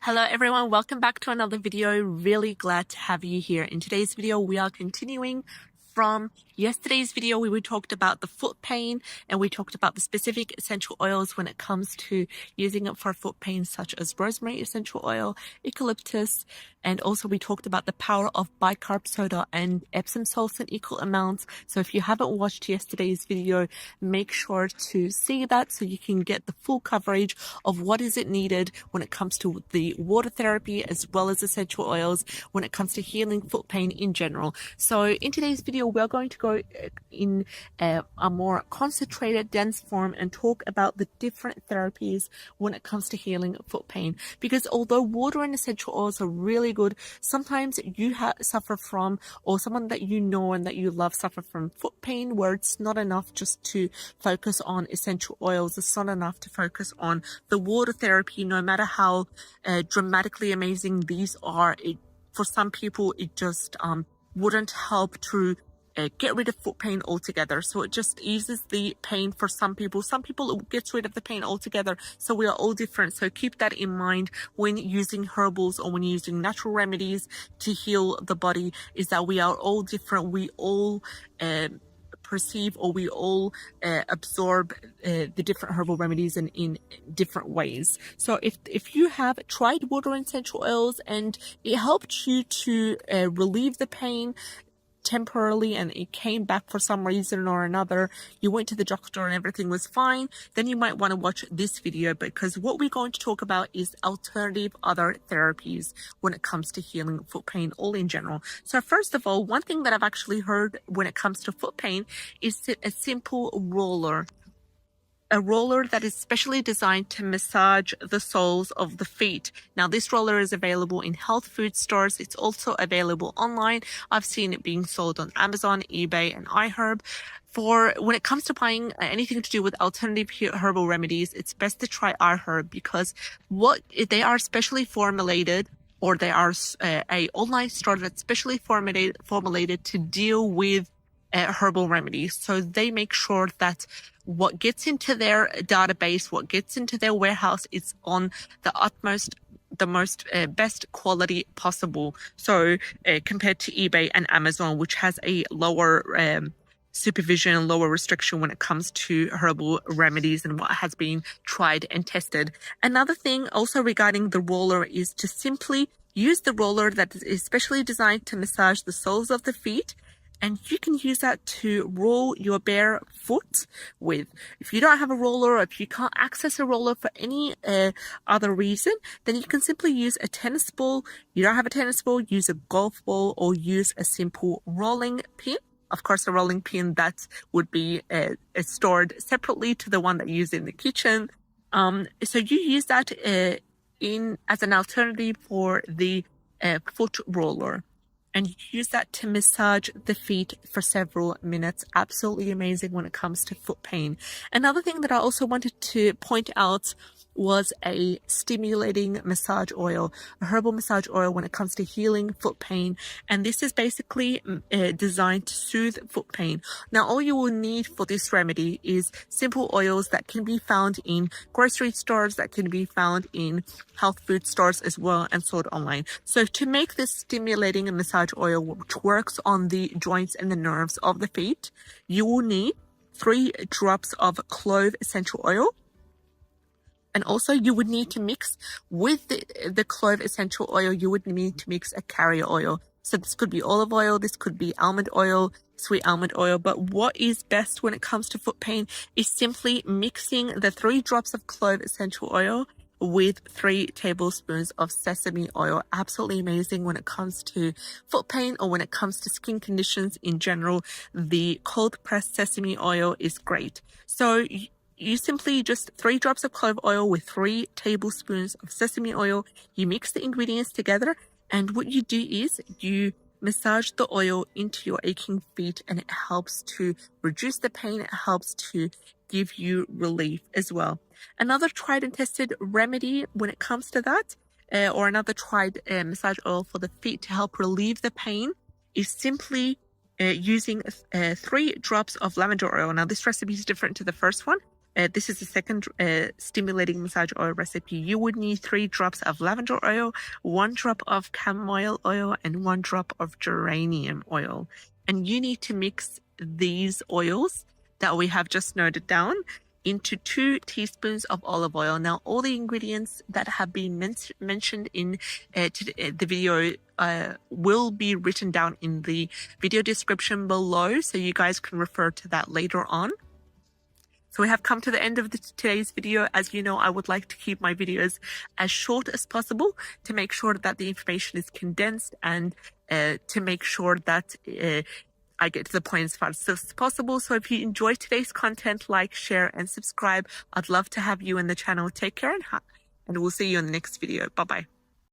Hello everyone, welcome back to another video. Really glad to have you here. In today's video, we are continuing from yesterday's video where we talked about the foot pain and we talked about the specific essential oils when it comes to using it for foot pain, such as rosemary essential oil, eucalyptus, and also we talked about the power of bicarb soda and Epsom salts in equal amounts. So if you haven't watched yesterday's video, make sure to see that so you can get the full coverage of what is it needed when it comes to the water therapy as well as essential oils when it comes to healing foot pain in general. So in today's video, we're going to go in a more concentrated, dense form and talk about the different therapies when it comes to healing foot pain. Because although water and essential oils are really good, sometimes you suffer from, or someone that you know and that you love suffer from foot pain where it's not enough just to focus on essential oils. It's not enough to focus on the water therapy, no matter how dramatically amazing these are. For some people, it just wouldn't help to get rid of foot pain altogether. So it just eases the pain for some people. Some people it gets rid of the pain altogether. So we are all different. So keep that in mind when using herbals or when using natural remedies to heal the body, is that we are all different. We all perceive, or we all absorb the different herbal remedies in different ways. So if you have tried water and essential oils and it helped you to relieve the pain temporarily and it came back for some reason or another, you went to the doctor and everything was fine, then you might want to watch this video, because what we're going to talk about is alternative other therapies when it comes to healing foot pain all in general. So first of all, one thing that I've actually heard when it comes to foot pain is a simple roller. A roller that is specially designed to massage the soles of the feet. Now, this roller is available in health food stores. It's also available online. I've seen it being sold on Amazon, eBay, and iHerb. For when it comes to buying anything to do with alternative herbal remedies, it's best to try iHerb, because they are specially formulated, or they are a online store that's specially formulated to deal with herbal remedies. So they make sure that what gets into their database, what gets into their warehouse, is on the most best quality possible. So compared to eBay and Amazon, which has a lower supervision and lower restriction when it comes to herbal remedies and what has been tried and tested. Another thing also regarding the roller is to simply use the roller that is specially designed to massage the soles of the feet. And you can use that to roll your bare foot with. If you don't have a roller, or if you can't access a roller for any other reason, then you can simply use a tennis ball. You don't have a tennis ball, use a golf ball, or use a simple rolling pin. Of course, a rolling pin that would be stored separately to the one that you use in the kitchen. So you use that as an alternative for the foot roller. And you use that to massage the feet for several minutes. Absolutely amazing when it comes to foot pain. Another thing that I also wanted to point out was a stimulating massage oil, a herbal massage oil when it comes to healing foot pain. And this is basically designed to soothe foot pain. Now, all you will need for this remedy is simple oils that can be found in grocery stores, that can be found in health food stores as well, and sold online. So to make this stimulating massage oil, which works on the joints and the nerves of the feet, you will need 3 drops of clove essential oil. And also you would need to mix with the clove essential oil, you would need to mix a carrier oil. So this could be olive oil, this could be almond oil, sweet almond oil. But what is best when it comes to foot pain is simply mixing the 3 drops of clove essential oil with 3 tablespoons of sesame oil. Absolutely amazing when it comes to foot pain, or when it comes to skin conditions in general. The cold pressed sesame oil is great. So you simply just 3 drops of clove oil with 3 tablespoons of sesame oil. You mix the ingredients together, and what you do is you massage the oil into your aching feet, and it helps to reduce the pain. It helps to give you relief as well. Another tried and tested remedy when it comes to that, or another tried massage oil for the feet to help relieve the pain, is simply using 3 drops of lavender oil. Now, this recipe is different to the first one. This is the second stimulating massage oil recipe. You would need 3 drops of lavender oil, 1 drop of chamomile oil, and 1 drop of geranium oil. And you need to mix these oils that we have just noted down into 2 teaspoons of olive oil. Now, all the ingredients that have been mentioned in the video will be written down in the video description below, so you guys can refer to that later on. So we have come to the end of today's video. As you know, I would like to keep my videos as short as possible to make sure that the information is condensed and to make sure that I get to the point as fast as possible. So if you enjoyed today's content, like, share, and subscribe. I'd love to have you in the channel. Take care and we'll see you in the next video. Bye-bye.